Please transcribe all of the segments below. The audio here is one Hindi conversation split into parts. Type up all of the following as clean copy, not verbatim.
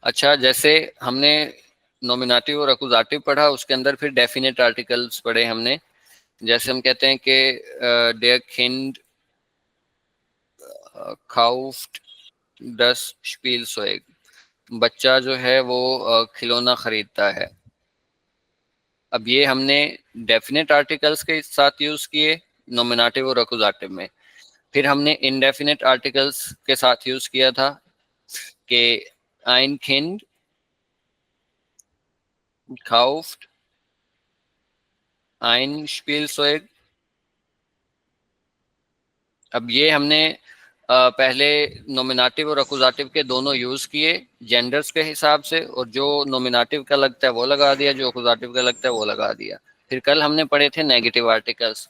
अच्छा, जैसे हमने नॉमिनेटिव और अकुजाटिव पढ़ा, उसके अंदर फिर डेफिनेट आर्टिकल्स पढ़े हमने। जैसे हम कहते हैं कि डेयर किंड काउफ्ट दस स्पीलसोएग, बच्चा जो है वो खिलौना खरीदता है। अब ये हमने डेफिनेट आर्टिकल्स के साथ यूज किए नॉमिनेटिव और अकुजाटिव में। फिर हमने इनडेफिनेट आर्टिकल्स के साथ यूज किया था कि ein Kind kauft ein Spielzeug। अब ये हमने पहले नॉमिनेटिव और अकुजाटिव के दोनों यूज किए जेंडर्स के हिसाब से, और जो नॉमिनेटिव का लगता है वो लगा दिया, जो अकुजाटिव का लगता है वो लगा दिया। फिर कल हमने पढ़े थे नेगेटिव आर्टिकल्स।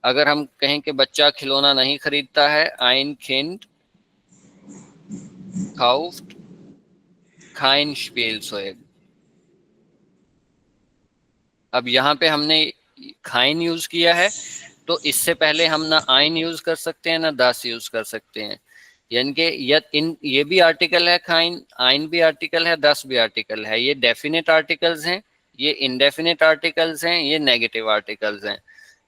अगर हम कहें कि बच्चा खिलौना नहीं खरीदता है, ein Kind kauft kein Spielzeug। अब यहाँ पे हमने खाइन यूज किया है, तो इससे पहले हम ना आइन यूज कर सकते हैं ना दास यूज कर सकते हैं। यानी कि ये भी आर्टिकल है खाइन, आइन भी आर्टिकल है, दास भी आर्टिकल है। ये डेफिनेट आर्टिकल्स हैं, ये इनडेफिनेट आर्टिकल्स हैं, ये नेगेटिव आर्टिकल्स हैं।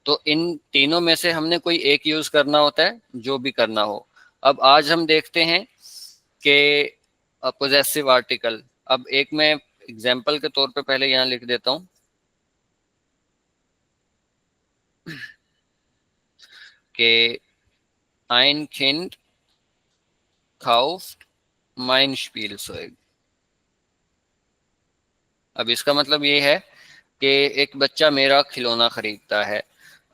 तो इन तीनों में से हमने कोई एक यूज करना होता है, जो भी करना हो। अब आज हम देखते हैं कि पोजेसिव आर्टिकल। अब एक मैं एग्जाम्पल के तौर पे पहले यहाँ लिख देता हूँ कि ein Kind kauft mein Spielzeug। अब इसका मतलब ये है कि एक बच्चा मेरा खिलौना खरीदता है।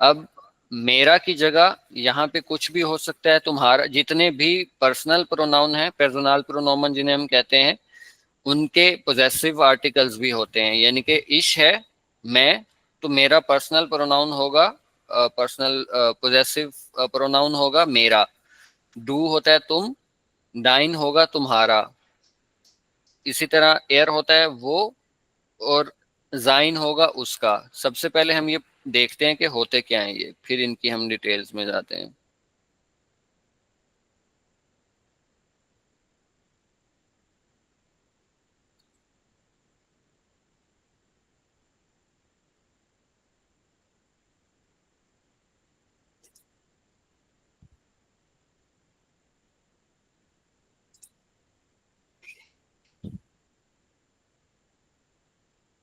अब मेरा की जगह यहाँ पे कुछ भी हो सकता है, तुम्हारा, जितने भी पर्सनल प्रोनाउन है, पर्सनल प्रोनोमन जिन्हें हम कहते हैं, उनके पोजेसिव आर्टिकल्स भी होते हैं। यानी कि इश है मैं, तो मेरा पर्सनल प्रोनाउन होगा, पर्सनल पोजेसिव प्रोनाउन होगा मेरा। डू होता है तुम, डाइन होगा तुम्हारा। इसी तरह एयर होता है वो, और जाइन होगा उसका। सबसे पहले हम ये देखते हैं कि होते क्या हैं ये, फिर इनकी हम डिटेल्स में जाते हैं।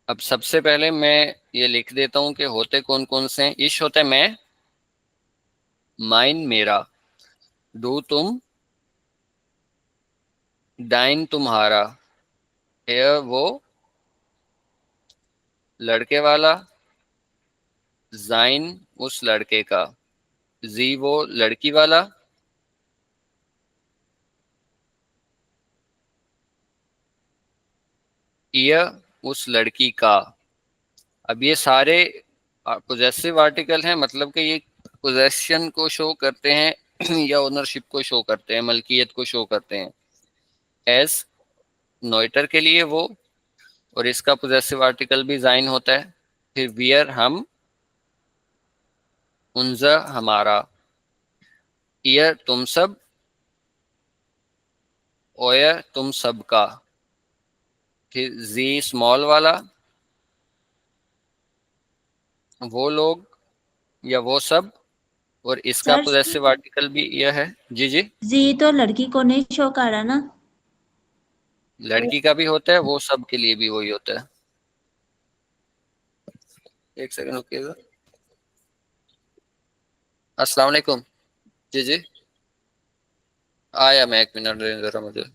अब सबसे पहले मैं ये लिख देता हूं कि होते कौन कौन से हैं। इश होता है मैं, माइन मेरा, डू तुम, डाइन तुम्हारा, एयर वो लड़के वाला, जाइन उस लड़के का, जी वो लड़की वाला, ईयर उस लड़की का। अब ये सारे पोजेसिव आर्टिकल हैं, मतलब कि ये पोजेशन को शो करते हैं या ओनरशिप को शो करते हैं, मलकियत को शो करते हैं। एस नोइटर के लिए वो, और इसका पोजेसिव आर्टिकल भी जाइन होता है। फिर वियर हम, उनजा हमारा, ईयर तुम सब, ओयर तुम सब का। फिर जी स्मॉल वाला, वो लोग या वो सब, और इसका सर पोजेसिव आर्टिकल भी यह है। जी जी, जी तो लड़की को नहीं शो कर रहा ना। लड़की का भी होता है, वो सब के लिए भी वही होता है। एक सेकंड रुकिएगा। अस्सलाम वालेकुम। जी जी, आया, मैं एक मिनट दे जरा मुझे।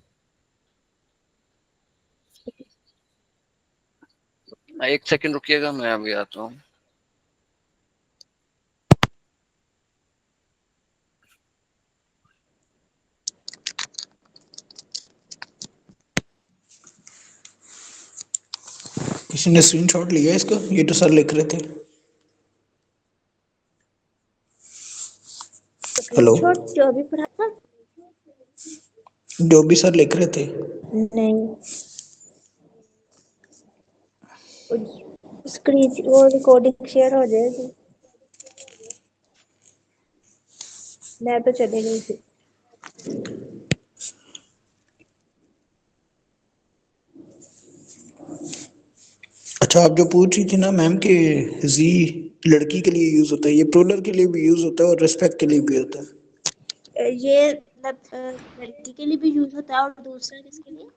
एक सेकंड रुकिएगा, मैं अभी आता हूँ। किसी ने स्क्रीनशॉट लिया इसका? ये तो सर लिख रहे थे। हेलो, स्क्रीनशॉट जो अभी पढ़ा था? जो भी सर लिख रहे थे। नहीं, स्क्रीन वो रिकॉर्डिंग शेयर हो जाएगी। मैं तो चले गई थी। अच्छा, आप जो पूछ रही थी ना मैम कि जी लड़की के लिए यूज होता है, ये प्लूरल के लिए भी यूज होता है और रिस्पेक्ट के लिए भी होता है। ये मतलब लड़की के लिए भी यूज होता है और दूसरा किसके लिए?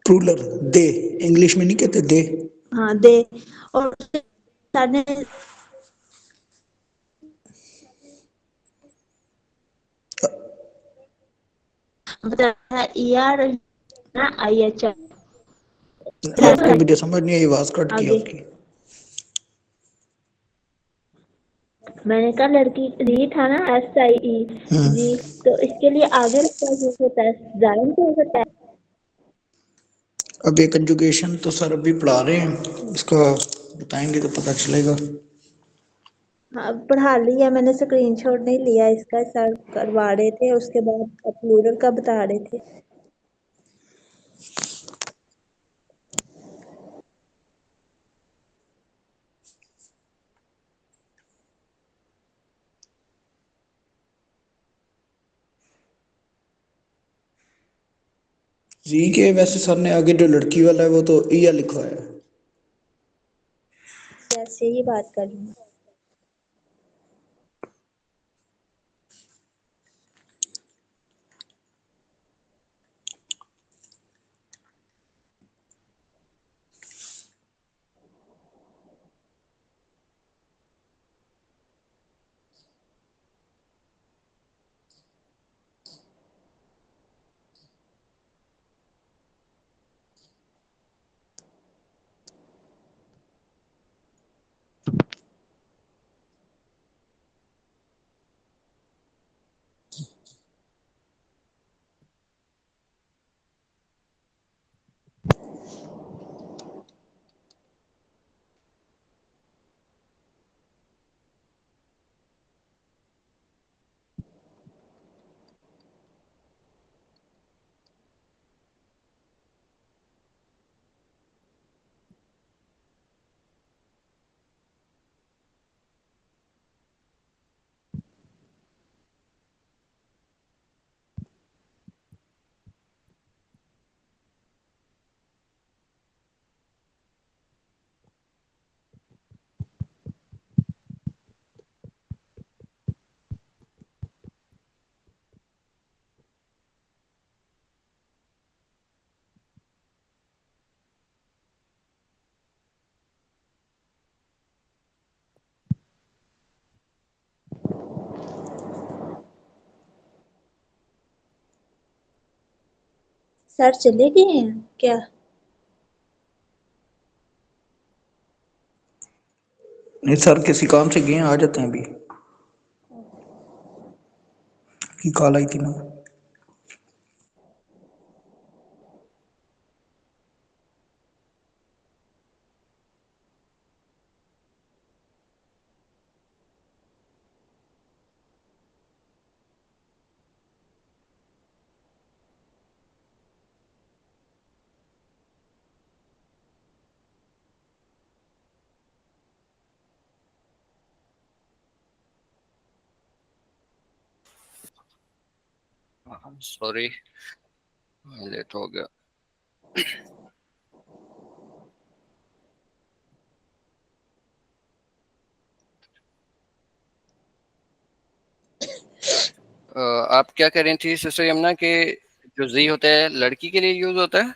प्लूरल दे, इंग्लिश में नहीं कहते दे। हाँ दे। और सारे बताया ER ना IH आपकी मुझे समझ नहीं आई, आवाज कट गई आगे। आपकी। मैंने कहा लड़की जी था ना SIE जी, तो इसके लिए आगे क्या यूज होता है? जाइन यूज होता है। अब ये कंजुगेशन तो सर अभी पढ़ा रहे हैं, इसका बताएंगे तो पता चलेगा। हाँ पढ़ा लिया मैंने, स्क्रीनशॉट नहीं लिया इसका, सर करवा रहे थे, उसके बाद प्लूरल का बता रहे थे। जी के वैसे सर ने आगे जो लड़की वाला है वो तो ईया लिखा है। ऐसे ही बात कर रही हूँ। सर चले गए हैं क्या? नहीं सर किसी काम से गए हैं, आ जाते हैं अभी, की कॉल आई थी ना। सॉरी, लेट हो गया। आप क्या कह रही थी सिस्टर यमुना कि जो जी होता है लड़की के लिए यूज होता है?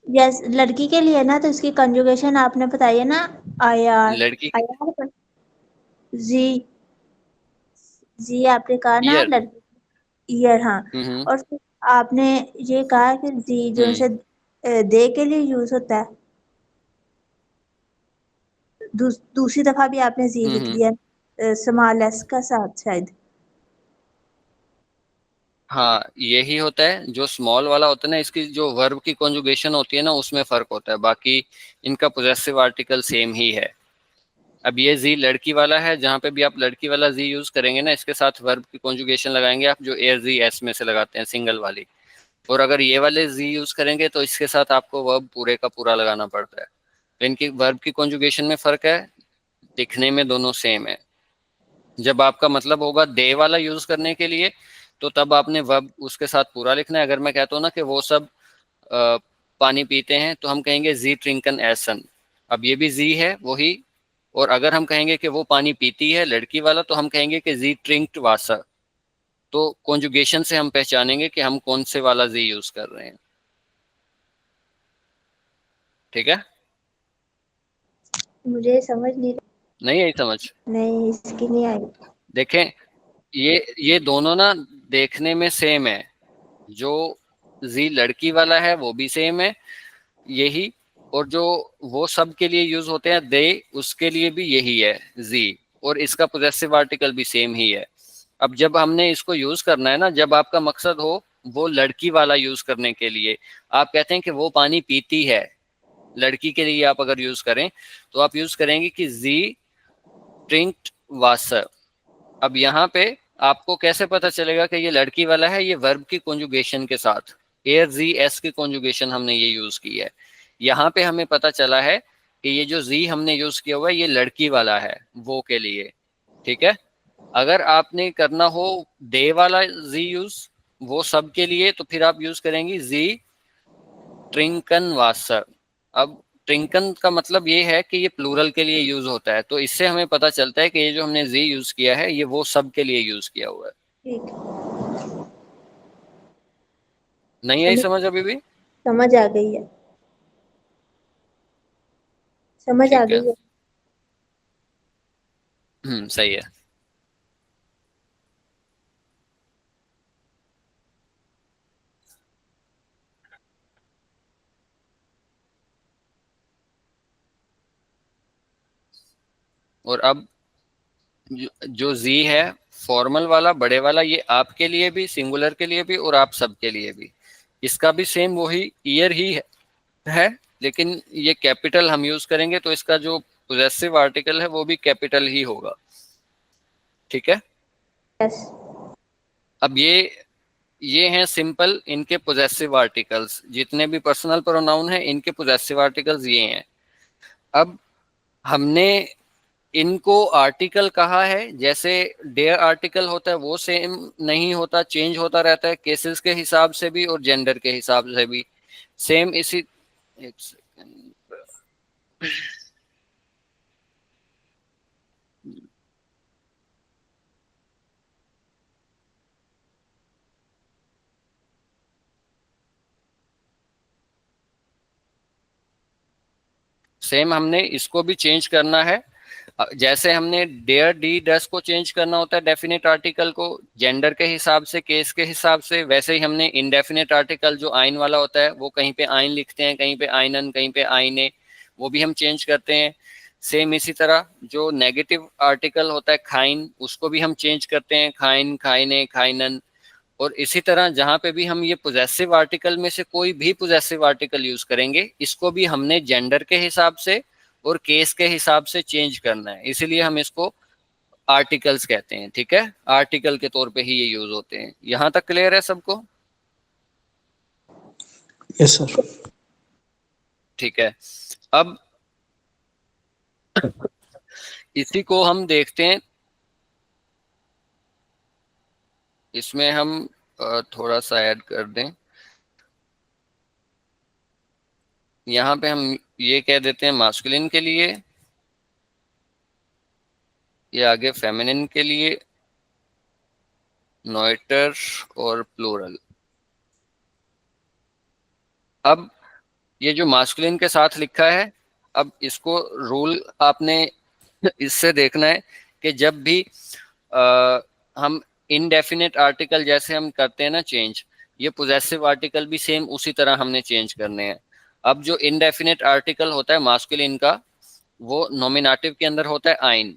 यस लड़की के लिए ना, तो इसकी कंजुगेशन आपने बताई है ना, IR लड़की की IR जी, जी आपने कहा ना ईयर। लड़की ईयर, हाँ। हम्म। और फिर आपने ये कहा कि जी जो हम्म। से दे के लिए यूज होता है। दूसरी दफा भी आपने जी लिख हम्म। दिया स्मॉल एस का साथ शायद। हाँ, यही होता है जो स्मॉल वाला होता है ना, इसकी जो वर्ब की कॉन्जुगेशन होती है ना उसमें फर्क होता है, बाकी इनका पोजेसिव आर्टिकल सेम ही है। अब ये जी लड़की वाला है, जहाँ पे भी आप लड़की वाला जी यूज करेंगे ना, इसके साथ वर्ब की कॉन्जुगेशन लगाएंगे आप, जो एयर जी एस में से लगाते हैं सिंगल वाली। और अगर ये वाले जी यूज करेंगे तो इसके साथ आपको वर्ब पूरे का पूरा लगाना पड़ता है। तो इनकी वर्ब की कॉन्जुगेशन में फर्क है, दिखने में दोनों सेम है। जब आपका मतलब होगा दे वाला यूज करने के लिए, तो तब आपने वर्ब उसके साथ पूरा लिखना है। अगर मैं कहता हूँ ना कि वो सब पानी पीते हैं तो हम कहेंगे जी ट्रिंकन एसन। अब ये भी जी है वही, और अगर हम कहेंगे कि वो पानी पीती है लड़की वाला तो हम कहेंगे कि जी ट्रिंक्ड वाटर। तो कॉन्जुगेशन से हम पहचानेंगे कि हम कौन से वाला जी यूज कर रहे हैं। ठीक है, मुझे समझ नहीं आई समझ? नहीं, इसकी नहीं आई। देखें, ये दोनों ना देखने में सेम है। जो जी लड़की वाला है वो भी सेम है यही, और जो वो सब के लिए यूज होते हैं दे, उसके लिए भी यही है जी, और इसका पोजेसिव आर्टिकल भी सेम ही है। अब जब हमने इसको यूज करना है ना, जब आपका मकसद हो वो लड़की वाला यूज करने के लिए, आप कहते हैं कि वो पानी पीती है, लड़की के लिए आप अगर यूज करें तो आप यूज करेंगे कि जी ड्रिंक्ड वाटर। अब यहाँ पे आपको कैसे पता चलेगा कि ये लड़की वाला है? ये वर्ब की कॉन्जुगेशन के साथ, एयर जी एस की कॉन्जुगेशन हमने ये यूज की है। यहाँ पे हमें पता चला है कि ये जो जी हमने यूज किया हुआ है ये लड़की वाला है वो के लिए। ठीक है, अगर आपने करना हो दे वाला जी यूज वो सब के लिए, तो फिर आप यूज करेंगे जी ट्रिंकन वासर। अब ट्रिंकन का मतलब ये है कि ये प्लूरल के लिए यूज होता है, तो इससे हमें पता चलता है कि ये जो हमने जी यूज किया है ये वो सब के लिए यूज किया हुआ है। ठीक, नहीं आई समझ अभी भी? समझ आ गई है, समझ आ ठीक है, गई है। सही है। और अब जो जी है फॉर्मल वाला बड़े वाला, ये आपके लिए भी, सिंगुलर के लिए भी और आप सब के लिए भी, इसका भी सेम वही ईयर ही है, लेकिन ये कैपिटल हम यूज करेंगे तो इसका जो पोजेसिव आर्टिकल है वो भी कैपिटल ही होगा। ठीक है, यस। अब ये हैं सिंपल इनके पोजेसिव आर्टिकल्स, जितने भी पर्सनल प्रोनाउन हैं इनके पोजेसिव आर्टिकल्स ये हैं। अब हमने इनको आर्टिकल कहा है, जैसे डेयर आर्टिकल होता है वो सेम नहीं होता, चेंज होता रहता है केसेस के हिसाब से भी और जेंडर के हिसाब से भी। सेम इसी, एक सेकंड, सेम हमने इसको भी चेंज करना है। जैसे हमने डेयर डी डस को चेंज करना होता है डेफिनेट आर्टिकल को जेंडर के हिसाब से, केस के हिसाब से, वैसे ही हमने इनडेफिनेट आर्टिकल जो आइन वाला होता है वो कहीं पे आइन लिखते हैं, कहीं पे आइनन, कहीं पे आइने, वो भी हम चेंज करते हैं। सेम इसी तरह जो नेगेटिव आर्टिकल होता है खाइन, उसको भी हम चेंज करते हैं, खाइन, खाइने, खाइनन। और इसी तरह जहां पे भी हम ये पोजेसिव आर्टिकल में से कोई भी पोजेसिव आर्टिकल यूज करेंगे, इसको भी हमने जेंडर के हिसाब से और केस के हिसाब से चेंज करना है, इसीलिए हम इसको आर्टिकल्स कहते हैं। ठीक है, आर्टिकल के तौर पे ही ये यूज होते हैं। यहां तक क्लियर है सबको? Yes sir. ठीक है, अब इसी को हम देखते हैं, इसमें हम थोड़ा सा ऐड कर दें। यहाँ पे हम ये कह देते हैं मास्कुलिन के लिए, ये आगे फेमिनिन के लिए, नॉइटर और प्लूरल। अब ये जो मास्कुलिन के साथ लिखा है, अब इसको रूल आपने इससे देखना है कि जब भी हम इनडेफिनेट आर्टिकल जैसे हम करते हैं ना चेंज, ये पोजेसिव आर्टिकल भी सेम उसी तरह हमने चेंज करने हैं। अब जो इनडेफिनेट आर्टिकल होता है मास्कुलिन का, वो नॉमिनेटिव के अंदर होता है आइन,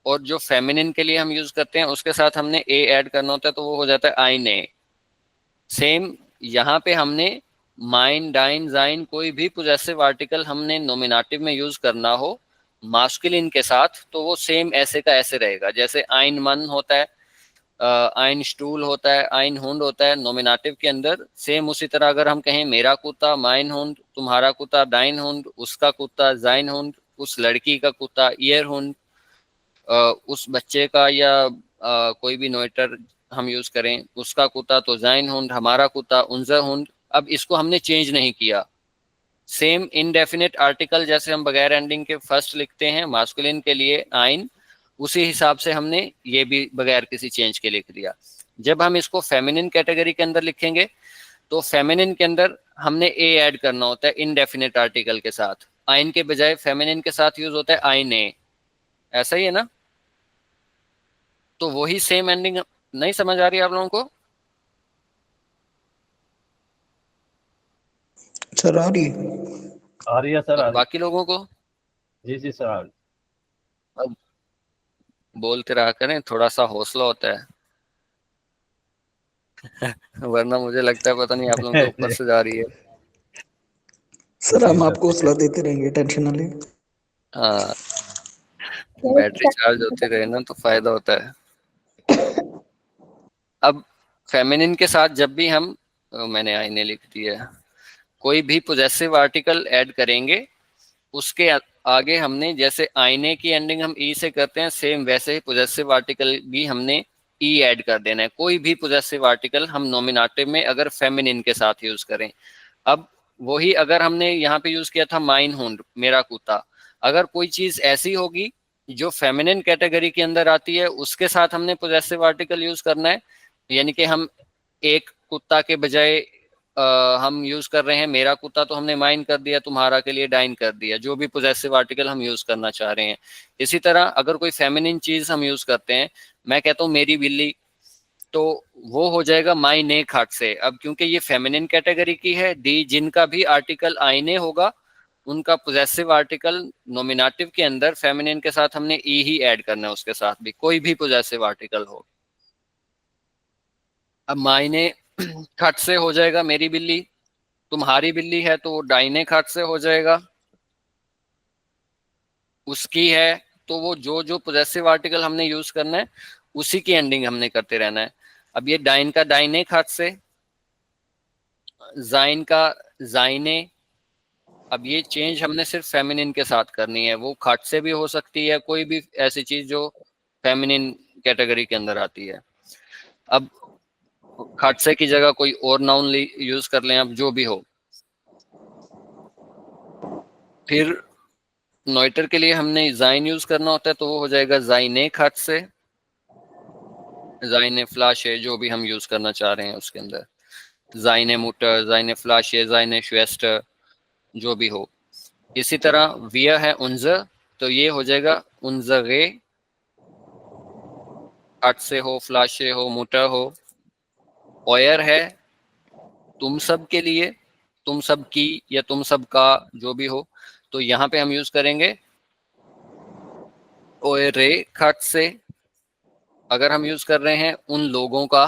और जो फेमिनिन के लिए हम यूज करते हैं उसके साथ हमने ए ऐड करना होता है तो वो हो जाता है आइन ए। सेम यहाँ पे हमने माइन, डाइन, जाइन, कोई भी पोजेसिव आर्टिकल हमने नॉमिनेटिव में यूज करना हो मास्कुलिन के साथ, तो वो सेम ऐसे का ऐसे रहेगा। जैसे आइन मन होता है, आइन स्टूल होता है, आइन हुंड होता है नॉमिनेटिव के अंदर, सेम उसी तरह अगर हम कहें मेरा कुत्ता, माइन हुंड, तुम्हारा कुत्ता, डाइन हुंड, उसका कुत्ता, जाइन हुंड, उस लड़की का कुत्ता, ईयर हुंड, उस बच्चे का या कोई भी नोएटर हम यूज करें उसका कुत्ता तो जाइन हुंड, हमारा कुत्ता उनजर हुंड। अब इसको हमने चेंज नहीं किया। सेम इनडेफिनेट आर्टिकल जैसे हम बगैर एंडिंग के फर्स्ट लिखते हैं मास्कुलिन के लिए आइन, उसी हिसाब से हमने ये भी बगैर किसी चेंज के लिख दिया। जब हम इसको फेमिनिन कैटेगरी के अंदर लिखेंगे तो फेमिनिन के अंदर हमने ए ऐड करना होता है इनडेफिनेट आर्टिकल के साथ, आइन के बजाय फेमिनिन के साथ यूज होता है आइन ए, ऐसा ही है ना? तो वही सेम एंडिंग नहीं समझ आ रही आप लोगों को? सर आ रही है सर, और बाकी लोगों को? जी सर आ रही। अब बोलते रहा करें, थोड़ा सा हौसला होता है वरना मुझे लगता है पता नहीं आप लोगों के ऊपर से जा रही है। सर, हम आपको हौसला देते रहेंगे, टेंशन ना लें। हाँ, बैटरी चार्ज होती रहे ना तो फायदा होता है। अब फेमिनिन के साथ जब भी हम, मैंने आईने लिख दिया, कोई भी पोजेसिव आर्टिकल ऐड करेंगे उसके आगे हमने जैसे आईने की एंडिंग हम ई से करते हैं, सेम वैसे ही पोजेसिव आर्टिकल भी हमने ई ऐड कर देना है। कोई भी पोजेसिव आर्टिकल हम नॉमिनेटिव में अगर फेमिनिन के साथ यूज करें, अब वही अगर हमने यहाँ पे यूज किया था माइन हुंड, मेरा कुत्ता, अगर कोई चीज ऐसी होगी जो फेमिनिन कैटेगरी के अंदर आती है उसके साथ हमने पोजेसिव आर्टिकल यूज करना है। यानी कि हम एक कुत्ता के बजाय हम यूज कर रहे हैं मेरा कुत्ता, तो हमने माइन कर दिया, तुम्हारा के लिए डाइन कर दिया, जो भी पोजेसिव आर्टिकल हम यूज करना चाह रहे हैं। इसी तरह अगर कोई फेमिनिन चीज हम यूज करते हैं, मैं कहता हूँ मेरी बिल्ली, तो वो हो जाएगा माई ने खाट से। अब क्योंकि ये फेमिनिन कैटेगरी की है, डी जिनका भी आर्टिकल आईने होगा उनका पोजेसिव आर्टिकल नॉमिनेटिव के अंदर फेमिनिन के साथ हमने ई ही ऐड करना है, उसके साथ भी कोई भी पोजेसिव आर्टिकल हो। अब मायने खट से हो जाएगा मेरी बिल्ली, तुम्हारी बिल्ली है तो डाइने खट से हो जाएगा, उसकी है, तो वो जो जो पोजेसिव आर्टिकल हमने यूज करना है उसी की एंडिंग हमने करते रहना है। अब ये डाइन का डाइने खट से, जाइन का जाइने, अब ये चेंज हमने सिर्फ फेमिनिन के साथ करनी है, वो खट से भी हो सकती है, कोई भी ऐसी चीज जो फेमिनिन कैटेगरी के अंदर आती है। अब खटसे की जगह कोई और नाउन यूज कर लें, अब जो भी हो। फिर नॉइटर के लिए हमने जाइन यूज करना होता है, तो वो हो जाएगा जाइने खटसे, जाइने फ्लाशे, जो भी हम यूज करना चाह रहे हैं उसके अंदर, जाइने मुटर, जाइने फ्लाशे, जाइने श्वेस्टर, जो भी हो। इसी तरह वियर है उनजर, तो ये हो जाएगा उनजरे, खट से हो, फ्लाशे हो, मुटर हो। ऑयर है तुम सब के लिए, तुम सब की या तुम सब का, जो भी हो, तो यहाँ पे हम यूज करेंगे ओएरे खट से। अगर हम यूज कर रहे हैं उन लोगों का,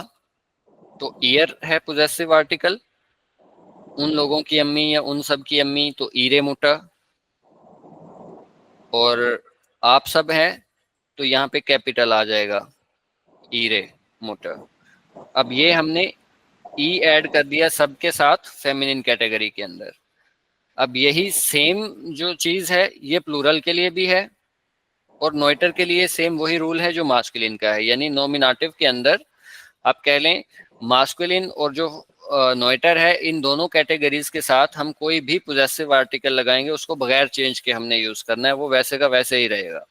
तो ईयर है पोजेसिव आर्टिकल, उन लोगों की अम्मी या उन सब की अम्मी, तो ईरे मुटा। और आप सब हैं तो यहाँ पे कैपिटल आ जाएगा, ईरे मुटा। अब ये हमने ई ऐड कर दिया सबके साथ फेमिनिन कैटेगरी के अंदर। अब यही सेम जो चीज है ये प्लूरल के लिए भी है और नॉइटर के लिए सेम वही रूल है जो मास्कुलिन का है। यानी नॉमिनेटिव के अंदर आप कह लें मास्कुलिन और जो नॉइटर है, इन दोनों कैटेगरीज के साथ हम कोई भी पोजेसिव आर्टिकल लगाएंगे उसको बगैर चेंज के हमने यूज करना है, वो वैसे का वैसे ही रहेगा।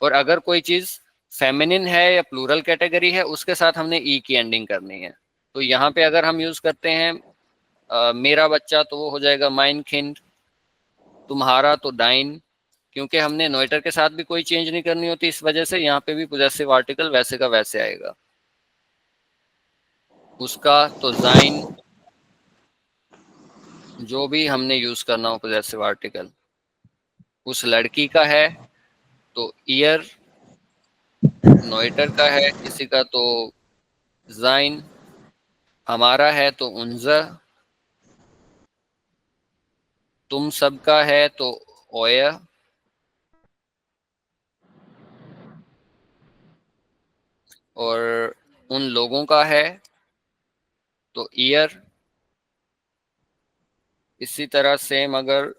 और अगर कोई चीज फेमिनिन है या प्लूरल कैटेगरी है उसके साथ हमने ई की एंडिंग करनी है। तो यहाँ पे अगर हम यूज करते हैं मेरा बच्चा, तो वो हो जाएगा माइन खिंड, तुम्हारा तो डाइन, क्योंकि हमने नॉइटर के साथ भी कोई चेंज नहीं करनी होती, इस वजह से यहाँ पे भी पोजेसिव आर्टिकल वैसे का वैसे आएगा। उसका तो जाइन, जो भी हमने यूज करना हो पोजेसिव आर्टिकल। उस लड़की का है तो ईयर, नॉइटर का है किसी का तो जाइन, हमारा है तो उनजर, तुम सबका है तो ओयर, और उन लोगों का है तो ईयर। इसी तरह सेम अगर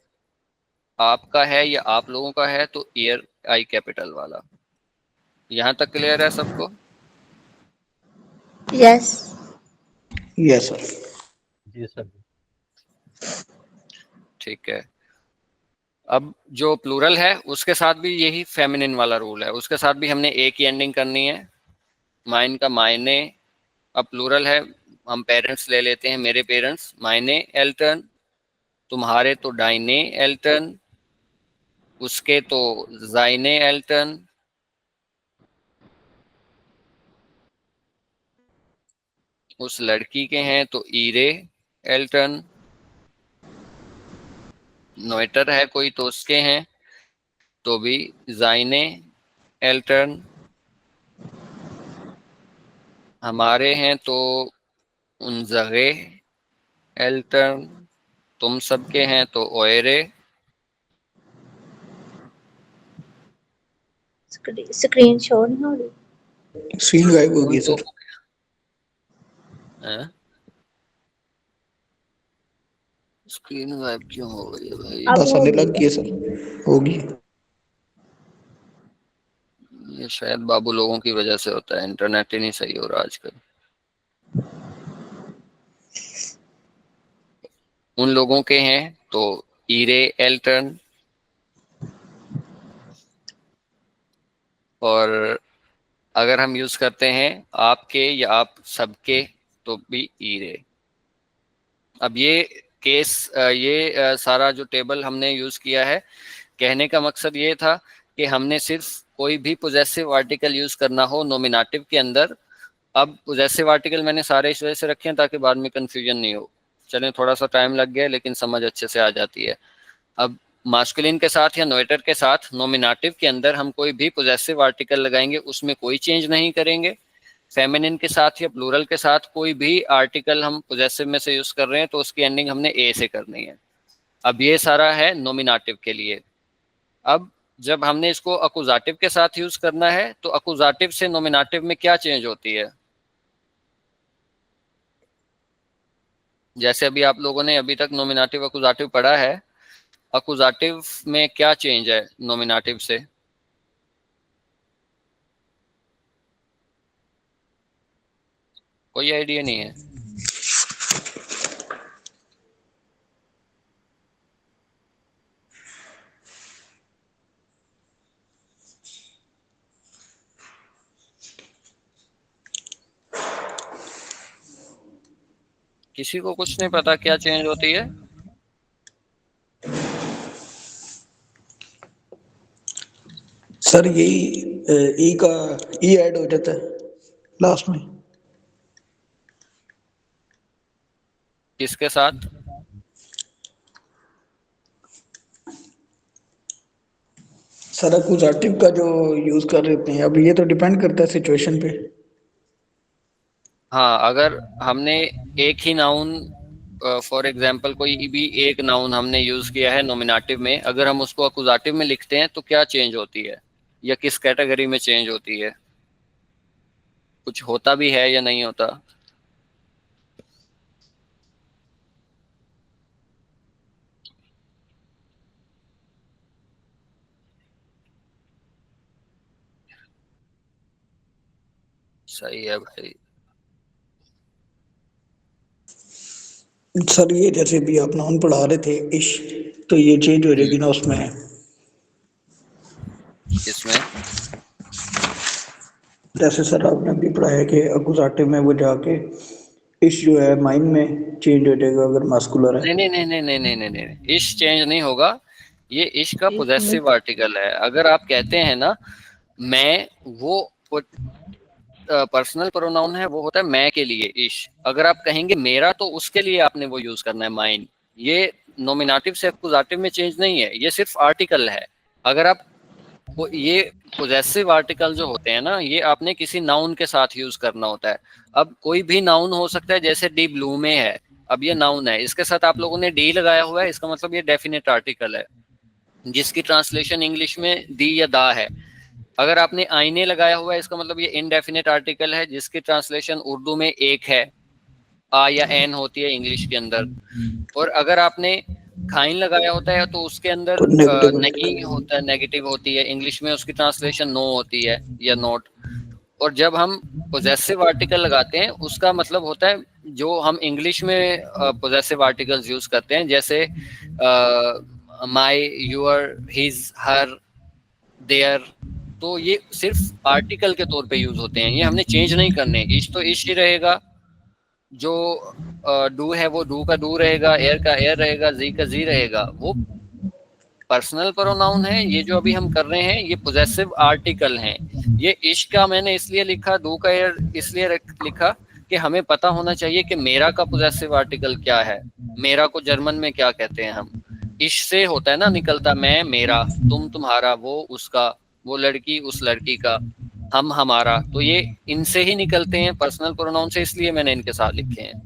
आपका है या आप लोगों का है तो ईयर आई कैपिटल वाला। यहाँ तक क्लियर है सबको? यस। Yes sir. जी सर। ठीक है। अब जो प्लूरल है उसके साथ भी यही फेमिनिन वाला रूल है, उसके साथ भी हमने एक ही एंडिंग करनी है। माइन का मायने, अब प्लूरल है, हम पेरेंट्स ले लेते हैं, मेरे पेरेंट्स, मायने एल्टर्न, तुम्हारे तो डाइने एल्टर्न, उसके तो जाइने एल्टर्न, उस लड़की के हैं तो ईरे एल्टर्न, नोएटर है कोई तो उसके हैं तो भी जाइने एल्टर्न, हमारे हैं तो उन जगह एल्टर्न, तुम सबके हैं तो ओएरे। स्क्रीन शो नहीं हो रही, स्क्रीन गायब हो गई तो सर। स्क्रीन गायब क्यों हो गई है भाई? अब बस हो आने गई लग गई है सर, होगी। ये शायद बाबू लोगों की वजह से होता है, इंटरनेट ही नहीं सही हो रहा आजकल। उन लोगों के हैं तो ईरे एल्टर्न, और अगर हम यूज करते हैं आपके या आप सबके तो भी ईरे। अब ये केस, ये सारा जो टेबल हमने यूज किया है, कहने का मकसद ये था कि हमने सिर्फ कोई भी पोजेसिव आर्टिकल यूज करना हो नोमिनेटिव के अंदर। अब पोजेसिव आर्टिकल मैंने सारे इस वजह से रखे हैं ताकि बाद में कंफ्यूजन नहीं हो। चलें, थोड़ा सा टाइम लग गया लेकिन समझ अच्छे से आ जाती है। अब मास्कुलिन के साथ या नोएटर के साथ नोमिनेटिव के अंदर हम कोई भी पोजेसिव आर्टिकल लगाएंगे, उसमें कोई चेंज नहीं करेंगे। फेमिनिन के साथ या प्लूरल के साथ कोई भी आर्टिकल हम पोजेसिव में से यूज कर रहे हैं तो उसकी एंडिंग हमने ए से करनी है। अब ये सारा है नोमिनेटिव के लिए। अब जब हमने इसको अकुजाटिव के साथ यूज करना है तो अकुजाटिव से नोमिनेटिव में क्या चेंज होती है? जैसे अभी आप लोगों ने अभी तक नोमिनेटिव अकुजाटिव पढ़ा है, अकुजाटिव में क्या चेंज है नोमिनेटिव से? कोई आइडिया नहीं है? किसी को कुछ नहीं पता क्या चेंज होती है? सर यही ई का ई ऐड हो जाता है लास्ट में। किसके साथ? सर अकुजाटिव का जो यूज कर रहे हैं, अब ये तो डिपेंड करता है सिचुएशन पे। हाँ, अगर हमने एक ही नाउन, फॉर एग्जाम्पल कोई भी एक नाउन हमने यूज किया है नोमिनेटिव में, अगर हम उसको अकुजाटिव में लिखते हैं तो क्या चेंज होती है या किस कैटेगरी में चेंज होती है? कुछ होता भी है या नहीं होता? सही है भाई। सर ये जैसे भी आप नाउन पढ़ा रहे थे इश, तो ये चेंज हो जाएगी ना उसमें। किसमें? जैसे सर आपने अभी पढ़ाया कि अकुजाटिव में वो जाके इश जो है माइन में चेंज हो जाएगा अगर मास्कुलर है। नहीं नहीं नहीं नहीं नहीं नहीं नहीं नहीं, इश चेंज नहीं होगा। ये इश का पोजेसिव आर्टिकल है। अगर आप कहते हैं ना मैं, वो पर्सनल प्रोनाउन है, वो होता है मैं के लिए इश। अगर आप कहेंगे मेरा तो उसके लिए आपने वो यूज करना है माइन। ये नोमिनेटिव से अकुजाटिव में चेंज नहीं है, ये सिर्फ आर्टिकल है। अगर आप ये पोजेसिव आर्टिकल जो होते हैं ना, ये आपने किसी नाउन के साथ यूज करना होता है। अब कोई भी नाउन हो सकता है, जैसे डी ब्लू में है, अब ये नाउन है, इसके साथ आप लोगों ने डी लगाया हुआ है, इसका मतलब ये डेफिनेट आर्टिकल है जिसकी ट्रांसलेशन इंग्लिश में दी या दा है। अगर आपने आईने लगाया हुआ है, इसका मतलब ये इनडेफिनेट आर्टिकल है जिसकी ट्रांसलेशन उर्दू में एक है, आ या एन होती है इंग्लिश के अंदर। और अगर आपने खाइन लगाया होता है तो उसके अंदर तो नेगेटिव नहीं होता है, नेगेटिव होती है, इंग्लिश में उसकी ट्रांसलेशन नो होती है या नॉट। और जब हम पोजेसिव आर्टिकल लगाते हैं उसका मतलब होता है जो हम इंग्लिश में पोजेसिव आर्टिकल्स यूज करते हैं, जैसे माई, यूर, हिज, हर, देयर, तो ये सिर्फ आर्टिकल के तौर पे यूज होते हैं, ये हमने चेंज नहीं करने। इश तो इश ही रहेगा, जो डू है वो डू का डू रहेगा, एयर का एयर रहेगा, जी का जी रहेगा। वो पर्सनल प्रोनाउन है। ये जो अभी हम कर रहे हैं ये पोजेसिव आर्टिकल हैं। ये इश का मैंने इसलिए लिखा, डू का एयर इसलिए लिखा कि हमें पता होना चाहिए कि मेरा का पोजेसिव आर्टिकल क्या है। मेरा को जर्मन में क्या कहते हैं हम? इश से होता है ना निकलता, मैं मेरा, तुम तुम्हारा, वो उसका, वो लड़की उस लड़की का, हम हमारा। तो ये इनसे ही निकलते हैं पर्सनल प्रोनाउन से, इसलिए मैंने इनके साथ लिखे हैं।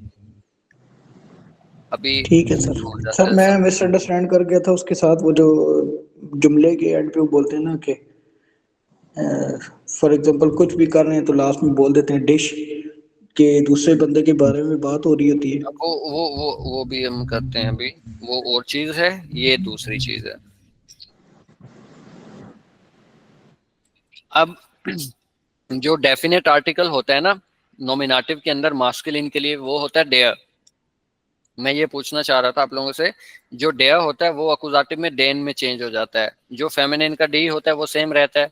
अभी ठीक है सर। सर मैं मिसअंडरस्टैंड कर गया था उसके साथ, वो जो जुमले के एंड पे वो बोलते हैं ना कि फॉर एग्जांपल कुछ भी कर रहे हैं तो लास्ट में बोल देते हैं डिश, के दूसरे बंदे के बारे में बात हो रही होती है। वो भी हम करते हैं अभी, वो और चीज है, ये दूसरी चीज है। अब जो डेफिनेट आर्टिकल होता है ना नॉमिनेटिव के अंदर मास्कुलिन के लिए, वो होता है डेयर। मैं ये पूछना चाह रहा था आप लोगों से, जो डेयर होता है वो अकुजाटिव में डेन में चेंज हो जाता है। जो फेमिनिन का डी होता है वो सेम रहता है।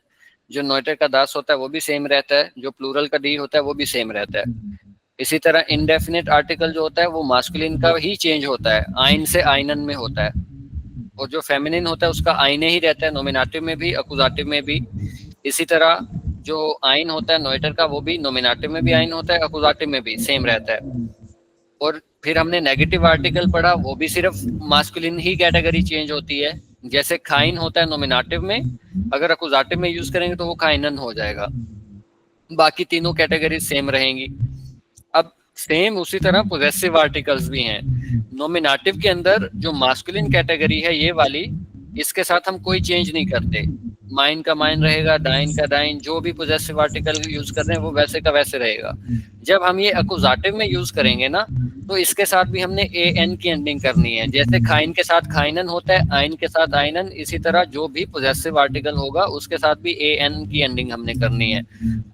जो नोइटर का दास होता है वो भी सेम रहता है। जो प्लूरल का डी होता है वो भी सेम रहता है। इसी तरह इनडेफिनेट आर्टिकल जो होता है वो मास्कुलिन का ही चेंज होता है, आइन से आइनन में होता है। और जो फेमिनिन होता है उसका आइने ही रहता है, नोमिनेटिव में भी अकुजाटिव में भी। इसी तरह जो आइन होता है नोइटर का, वो भी नोमिनेटिव में भी आइन होता है, अकुजाटिव में भी सेम रहता है। और फिर हमने नेगेटिव आर्टिकल पढ़ा, वो भी सिर्फ मास्कुलिन ही कैटेगरी चेंज होती है। जैसे खाइन होता है नोमिनेटिव में, अगर अकुजाटिव में यूज करेंगे तो वो खाइनन हो जाएगा। बाकी तीनों कैटेगरी सेम रहेंगी। अब सेम उसी तरह पोजेसिव आर्टिकल्स भी हैं। नोमिनेटिव के अंदर जो मास्कुलिन कैटेगरी है ये वाली, इसके साथ हम कोई चेंज नहीं करते। माइन का माइन रहेगा, डाइन का डाइन, जो भी पोजेसिव आर्टिकल यूज कर रहे हैं वो वैसे का वैसे रहेगा। जब हम ये अकुजाटिव में यूज करेंगे ना, तो इसके साथ भी हमने ए एन की एंडिंग करनी है। जैसे खाइन के साथ खाइनन होता है, आइन के साथ आइनन, इसी तरह जो भी पोजेसिव आर्टिकल होगा उसके साथ भी ए एन की एंडिंग हमने करनी है।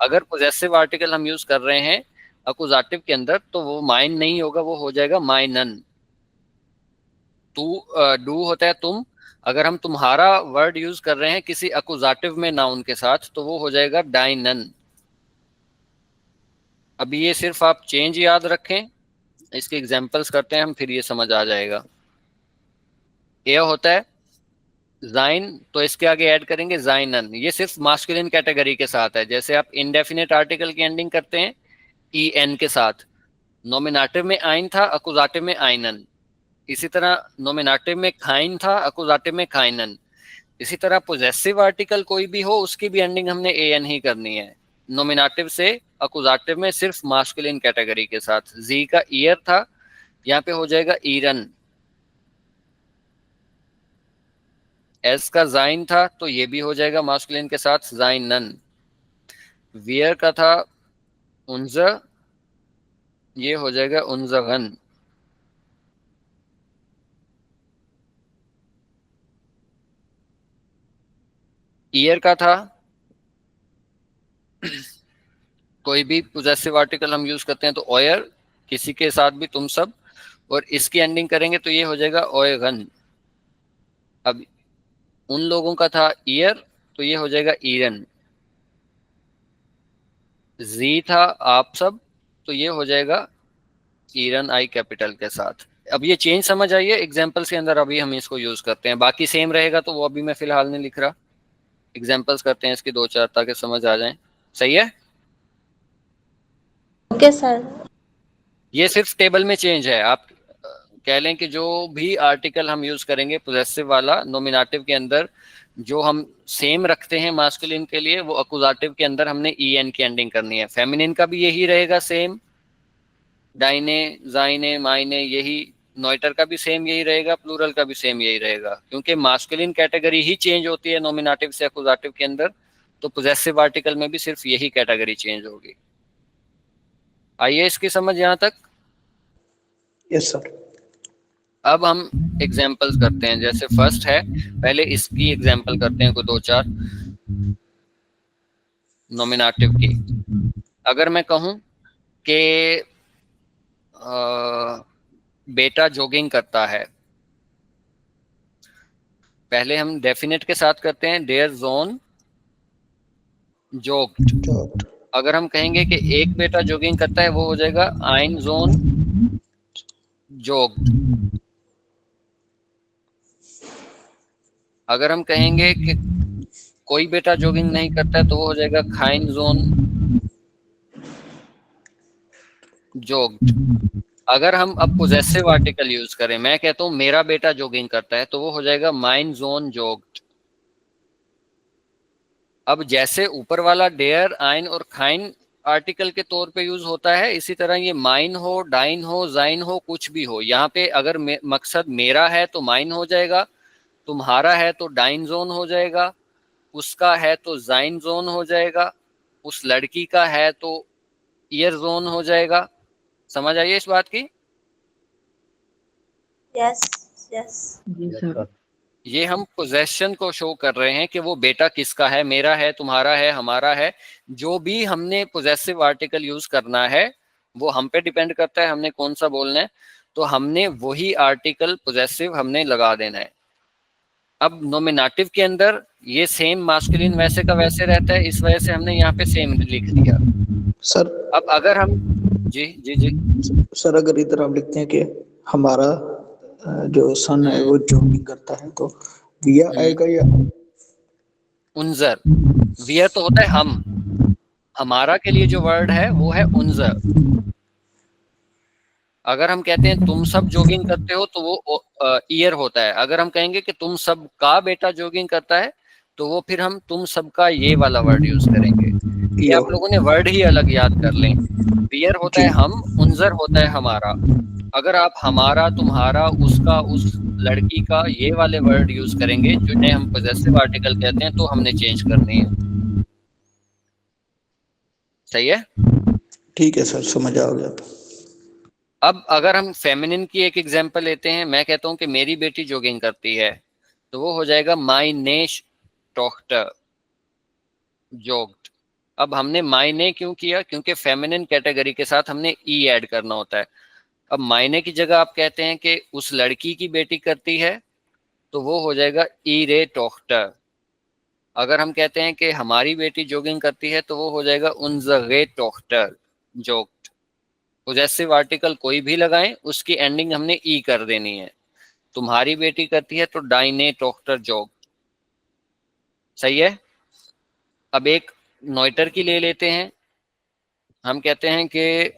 अगर पोजेसिव आर्टिकल हम यूज कर रहे हैं अकुजाटिव के अंदर तो वो माइन नहीं होगा, वो हो जाएगा माइनन। डू होता है तुम, अगर हम तुम्हारा वर्ड यूज कर रहे हैं किसी अकुजाटिव में नाउन के साथ तो वो हो जाएगा डाइनन। अभी ये सिर्फ आप चेंज याद रखें, इसके एग्जांपल्स करते हैं हम, फिर ये समझ आ जाएगा। ये होता है जाइन, तो इसके आगे ऐड करेंगे जाइनन। ये सिर्फ मास्कुलिन कैटेगरी के साथ है। जैसे आप इंडेफिनेट आर्टिकल की एंडिंग करते हैं ई एन के साथ, नोमिनेटिव में आइन था, अकुजाटिव में आइनन। इसी तरह नोमिनेटिव में खाइन था, अकुजाटिव में खाइनन। इसी तरह पोजेसिव आर्टिकल कोई भी हो उसकी भी एंडिंग हमने ए एन ही करनी है। नोमिनेटिव से अकुजाटिव में सिर्फ मास्कुलिन कैटेगरी के साथ। जी का ईयर था, यहाँ पे हो जाएगा ईरन। एस का जाइन था तो ये भी हो जाएगा मास्कुलिन के साथ जाइनन। वियर का था उन्ज, ये हो जाएगा उन्जगन। ईयर का था, कोई भी पोजेसिव आर्टिकल हम यूज करते हैं तो ऑयर, किसी के साथ भी तुम सब, और इसकी एंडिंग करेंगे तो ये हो जाएगा ओयगन। अब उन लोगों का था ईयर तो ये हो जाएगा ईरन। जी था आप सब तो ये हो जाएगा ईरन आई कैपिटल के साथ। अब ये चेंज समझ आइए एग्जांपल्स के अंदर, अभी हम इसको यूज करते हैं। बाकी सेम रहेगा तो वो अभी मैं फिलहाल नहीं लिख रहा, एग्जांपल्स करते हैं इसकी दो चार ताकि समझ आ जाए। सही है? Okay sir. ये सिर्फ टेबल में चेंज है। आप कह लें कि जो भी आर्टिकल हम यूज करेंगे पोजेसिव वाला नोमिनेटिव के अंदर, जो हम सेम रखते हैं मास्कुलिन के लिए, वो अकुजाटिव के अंदर हमने ई एन की एंडिंग करनी है। फेमिनिन का भी यही रहेगा सेम, डाइने, जाइने, माइने, यही। नोइटर का भी सेम यही रहेगा, प्लूरल का भी सेम यही रहेगा, क्योंकि मास्कुलिन कैटेगरी ही चेंज होती है नोमिनेटिव से अकुजाटिव के अंदर। तो पोजेसिव आर्टिकल में भी सिर्फ यही कैटेगरी चेंज होगी। आइए इसकी समझ यहां तक। Yes sir. अब हम एग्जाम्पल्स करते हैं। जैसे फर्स्ट है, पहले इसकी एग्जाम्पल करते हैं कोई दो चार नोमिनेटिव की। अगर मैं कहूं कि बेटा जॉगिंग करता है, पहले हम डेफिनेट के साथ करते हैं, देयर जोन जोग्ड। Jogged. अगर हम कहेंगे कि एक बेटा जॉगिंग करता है, वो हो जाएगा आइन जोन जोग्ड। अगर हम कहेंगे कि कोई बेटा जॉगिंग नहीं करता है, तो वो हो जाएगा खाइन जोन जोग्ड। अगर हम अब पोजेसिव आर्टिकल यूज करें, मैं कहता हूं मेरा बेटा जॉगिंग करता है, तो वो हो जाएगा माइन जोन जोग्ड। अब जैसे ऊपर वाला डेयर, आइन और खाइन आर्टिकल के तौर पे यूज होता है, इसी तरह ये माइन हो, डाइन हो, जाइन हो, कुछ भी हो, यहाँ पे अगर मकसद मेरा है तो माइन हो जाएगा, तुम्हारा है तो डाइन जोन हो जाएगा, उसका है तो जाइन जोन हो जाएगा, उस लड़की का है तो ईयर जोन हो जाएगा। समझ आइए इस बात की? Yes yes. Yes, sir. ये हम पोजेशन को शो कर रहे हैं कि वो बेटा किसका है, मेरा है, तुम्हारा है, हमारा है। जो भी हमने पोजेसिव आर्टिकल यूज करना है वो हम पे डिपेंड करता है हमने कौन सा बोलना है, तो हमने वही आर्टिकल पोजेसिव हमने लगा देना है। अब नोमिनेटिव के अंदर ये सेम मास्कुलिन वैसे का वैसे रहता है, इस वजह से हमने यहाँ पे सेम लिख दिया। सर अब अगर हम जी जी जी सर अगर इधर आप लिखते हैं कि हमारा जो सन है वो जॉगिंग करता है, तो विया आएगा या उनजर। वियर तो होता है हम, हमारा के लिए जो वर्ड है वो है उनजर। अगर हम कहते हैं तुम सब जॉगिंग करते हो, तो वो ईयर होता है। अगर हम कहेंगे कि तुम सब का बेटा जॉगिंग करता है, तो वो फिर हम तुम सबका ये वाला वर्ड यूज करेंगे। ये आप लोगों ने वर्ड ही अलग याद कर लें। वियर होता है हम, उनजर होता है हमारा। अगर आप हमारा, तुम्हारा, उसका, उस लड़की का, ये वाले वर्ड यूज करेंगे जिन्हें हम पॉजेसिव आर्टिकल कहते हैं, तो हमने चेंज करनी है। सही है? ठीक है सर, समझ आ गया। अब अगर हम फेमिनिन की एक एग्जांपल लेते हैं, मैं कहता हूं कि मेरी बेटी जॉगिंग करती है, तो वो हो जाएगा माई नेश टॉक्टर जोग्ड। अब हमने मायने क्यों किया? क्योंकि फेमिनिन कैटेगरी के साथ हमने ई ऐड करना होता है। अब मायने की जगह आप कहते हैं कि उस लड़की की बेटी करती है, तो वो हो जाएगा ई रे टॉक्टर। अगर हम कहते हैं कि हमारी बेटी जॉगिंग करती है, तो वो हो जाएगा उनजगे टॉक्टर जोग्ड। पोजेसिव आर्टिकल कोई भी लगाएं, उसकी एंडिंग हमने ई कर देनी है। तुम्हारी बेटी करती है तो डाइने टॉक्टर जोग्ड। सही है? अब एक नॉइटर की ले लेते हैं। हम कहते हैं कि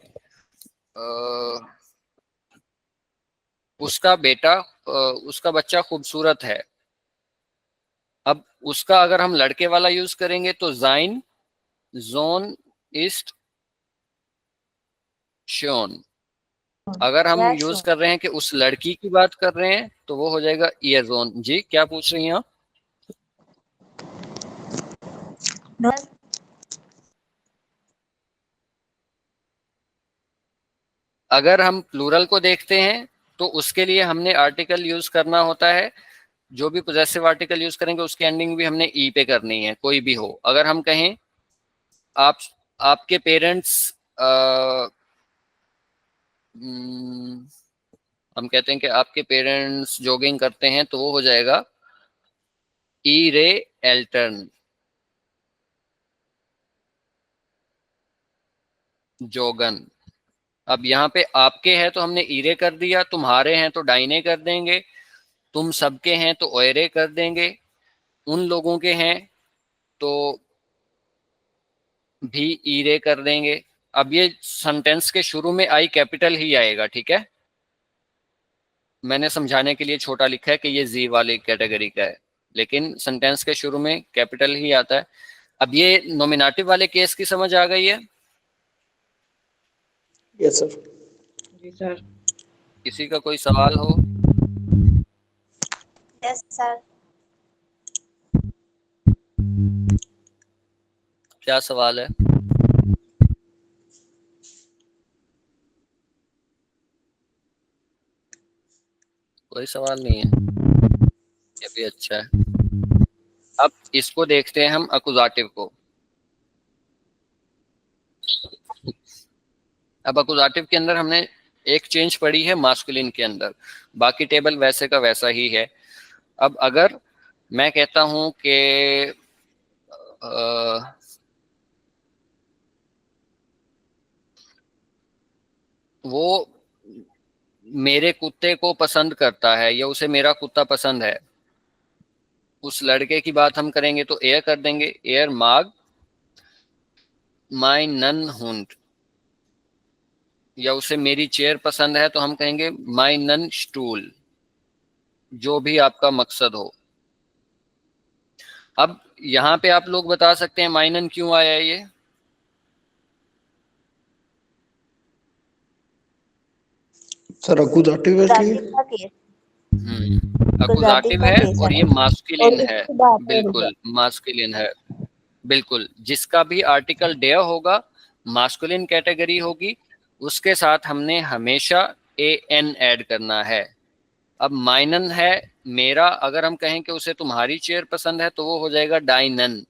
उसका बेटा, उसका बच्चा खूबसूरत है। अब उसका अगर हम लड़के वाला यूज करेंगे तो जाइन जोन ईस्ट शोन। अगर हम यूज कर रहे हैं कि उस लड़की की बात कर रहे हैं, तो वो हो जाएगा ईयर जोन। जी क्या पूछ रही हैं आप? अगर हम प्लूरल को देखते हैं, तो उसके लिए हमने आर्टिकल यूज करना होता है। जो भी पोजेसिव आर्टिकल यूज करेंगे उसकी एंडिंग भी हमने ई पे करनी है, कोई भी हो। अगर हम कहें आप, आपके पेरेंट्स, हम कहते हैं कि आपके पेरेंट्स जॉगिंग करते हैं, तो वो हो जाएगा ई रे एल्टर्न जोगन। अब यहाँ पे आपके हैं तो हमने ईरे कर दिया, तुम्हारे हैं तो डाइने कर देंगे, तुम सबके हैं तो ओयरे कर देंगे, उन लोगों के हैं तो भी ईरे कर देंगे। अब ये सेंटेंस के शुरू में आई कैपिटल ही आएगा, ठीक है? मैंने समझाने के लिए छोटा लिखा है कि ये जी वाली कैटेगरी का है, लेकिन सेंटेंस के शुरू में कैपिटल ही आता है। अब ये नॉमिनेटिव वाले केस की समझ आ गई है? Yes sir. जी सर। किसी का कोई सवाल हो? Yes sir. क्या सवाल है? कोई सवाल नहीं है, ये भी अच्छा है। अब इसको देखते हैं हम अकुजाटिव को। अब अकुजाटिव के अंदर हमने एक चेंज पड़ी है मास्कुलिन के अंदर, बाकी टेबल वैसे का वैसा ही है। अब अगर मैं कहता हूं कि वो मेरे कुत्ते को पसंद करता है या उसे मेरा कुत्ता पसंद है। उस लड़के की बात हम करेंगे तो एयर कर देंगे, एयर माग माई नन हुंड। या उसे मेरी चेयर पसंद है तो हम कहेंगे माई नन स्टूल, जो भी आपका मकसद हो। अब यहाँ पे आप लोग बता सकते हैं माई नन क्यों आया है ये? सर अकुजाटिव है इसलिए। दादी का केस। अकुजाटिव है और ये मास्कुलिन है, इसके बाद और बिल्कुल मास्कुलिन है, बिल्कुल। जिसका भी आर्टिकल डेयर होगा मास्कुलिन कैटेगरी होगी, उसके साथ हमने हमेशा ए एन ऐड करना है। अब माइनन है मेरा, अगर हम कहें कि उसे तुम्हारी चेयर पसंद है तो वो हो जाएगा डाइनन।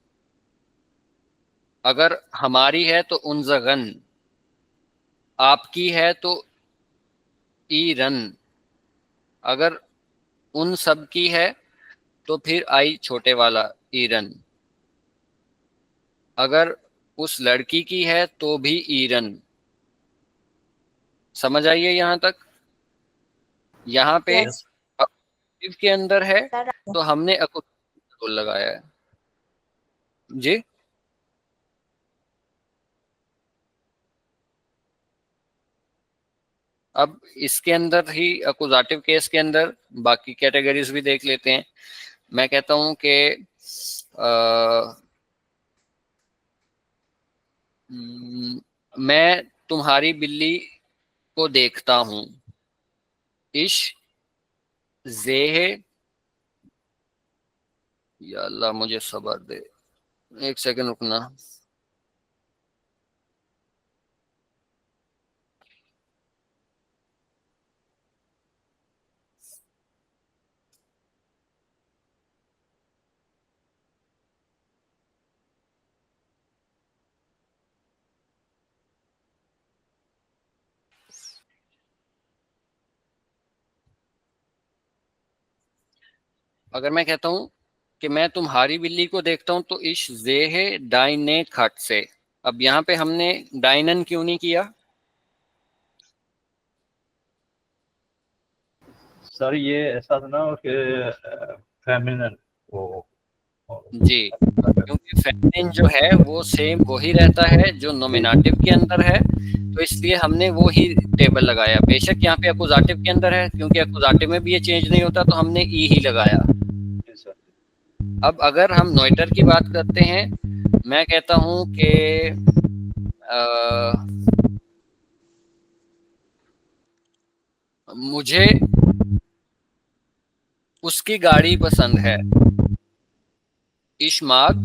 अगर हमारी है तो उनजगन, आपकी है तो ई रन, अगर उन सब की है तो फिर आई छोटे वाला ईरन, अगर उस लड़की की है तो भी ईरन। समझ आइए यहाँ तक? यहाँ पे Yes. अकुजाटिव के अंदर है सर तो हमने अकुजाटिव लगाया है जी। अब इसके अंदर ही अकुजाटिव केस के अंदर बाकी कैटेगरीज भी देख लेते हैं। मैं कहता हूं कि मैं तुम्हारी बिल्ली को देखता हूं, इश जेह, या अल्लाह मुझे सब्र दे, एक सेकंड रुकना। अगर मैं कहता हूं कि मैं तुम्हारी बिल्ली को देखता हूं तो इश जेह डाइने खट से। अब यहाँ पे हमने डाइनन क्यों नहीं किया? सर ये ऐसा था ना कि फेमिनिन वो जी, क्योंकि फेमिनिन जो है वो सेम वही रहता है जो नॉमिनेटिव के अंदर है, तो इसलिए हमने वो ही टेबल लगाया। बेशक यहाँ पे अकुजाटिव के अंदर है, क्योंकि अकुजाटिव में भी ये चेंज नहीं होता तो हमने ई ही लगाया। जी सर। अब अगर हम नोइटर की बात करते हैं, मैं कहता हूं कि मुझे उसकी गाड़ी पसंद है, इश्माक।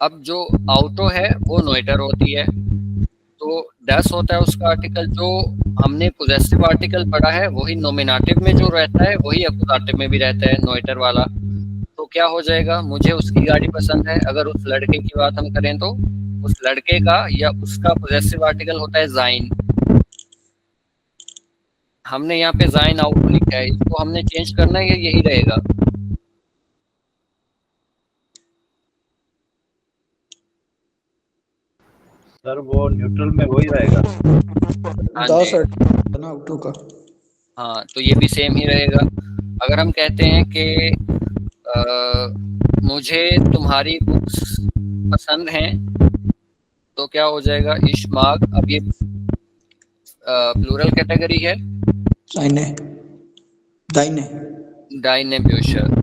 अब जो आउटो है वो नोइटर होती है, तो डस होता है उसका आर्टिकल। जो हमने पोजेसिव आर्टिकल पढ़ा है वही नॉमिनेटिव में जो रहता है वही अकुजाटिव में भी रहता है, नोइटर वाला। तो क्या हो जाएगा, मुझे उसकी गाड़ी पसंद है। अगर उस लड़के की बात हम करें तो उस लड़के का या उसका पोजेसिव आर्टिकल होता है जाइन। हमने यहाँ पे जाइन आउटो लिखा है, इसको हमने चेंज करना है या यही रहेगा? सर वो न्यूट्रल में वही रहेगा। हाँ द जी, सेट ना ऑटो का। हाँ, तो ये भी सेम ही रहेगा। अगर हम कहते हैं कि मुझे तुम्हारी बुक्स पसंद हैं तो क्या हो जाएगा, इश्माक। अब ये प्लूरल कैटेगरी है, दाहिने दाहिने। डाइने ब्यूशर।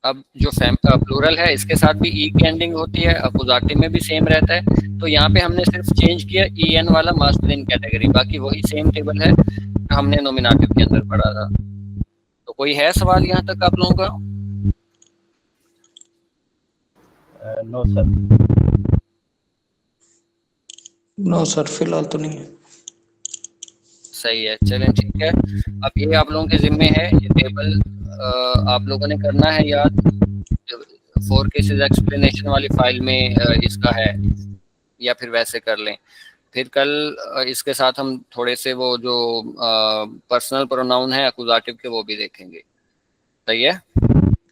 अब जो प्लूरल है इसके साथ भी ई की एंडिंग होती है, अकुजाटिव में भी सेम रहता है। तो यहाँ पे हमने सिर्फ चेंज किया ई एन वाला मास्कुलिन कैटेगरी, बाकी वही सेम टेबल है जो हमने नॉमिनेटिव के अंदर पढ़ा था। तो कोई है सवाल यहाँ तक आप लोगों का? No sir. नो सर फिलहाल तो नहीं है। सही है, चलें ठीक है। अब ये आप लोगों के जिम्मे है, ये टेबल आप लोगों ने करना है याद। 4 केसेस एक्सप्लेनेशन वाली फाइल में इसका है, या फिर वैसे कर लें। फिर कल इसके साथ हम थोड़े से वो जो पर्सनल प्रोनाउन है अकुजाटिव के वो भी देखेंगे। सही है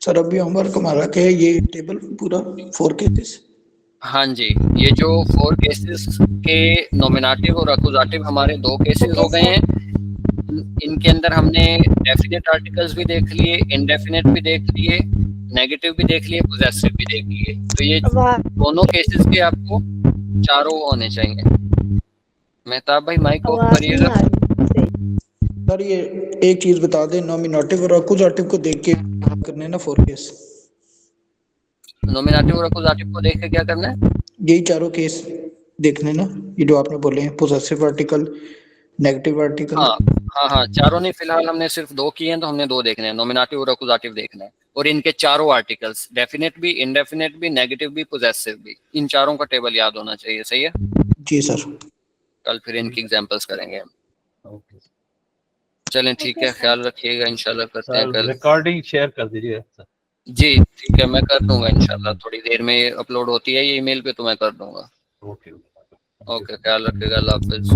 सर अभी होमवर्क हमारा क्या है, ये टेबल पूरा 4 केसेस। हाँ जी, ये जो 4 केसेस के नॉमिनेटिव और अकुजाटिव हमारे 2 केसेस हो गए हैं। इनके अंदर हमने डेफिनेट आर्टिकल्स भी देख लिए, इनडेफिनेट भी देख लिए, नेगेटिव भी देख लिए, पोजेसिव भी देख लिए। तो ये दोनों केसेस के आपको चारों होने चाहिए। मेहताब भाई माइक ऑफ करिएगा। सर ये एक चीज बता दें, नॉमिनेटिव और अकुजाटिव को देख के करने ना 4 केस। नॉमिनेटिव और अकुजाटिव को देख के क्या करना है? यही चारों केस देखने ना, ये जो आपने बोले हैं, पोजेसिव आर्टिकल, नेगेटिव आर्टिकल। हाँ, चारों नहीं, फिलहाल हमने सिर्फ 2 किए हैं तो हमने 2 देखने हैं, नॉमिनेटिव और अकुजाटिव देखना है। और इनके चारों आर्टिकल्स, डेफिनेट भी, इनडेफिनेट भी, नेगेटिव भी, पोजेसिव भी, इन चारों का टेबल याद होना चाहिए। सही है जी सर। कल फिर इनकी एग्जांपल्स करेंगे हम। ओके चलें ठीक है, ख्याल रखिएगा, इंशाल्लाह करते हैं सर, कल। रिकॉर्डिंग शेयर कर दीजिए सर। जी ठीक है, मैं कर दूंगा इंशाल्लाह, थोड़ी देर में अपलोड होती है ये ईमेल पे तो मैं कर दूंगा। ओके ओके, ख्याल रखिएगा, अल्लाह हाफिज।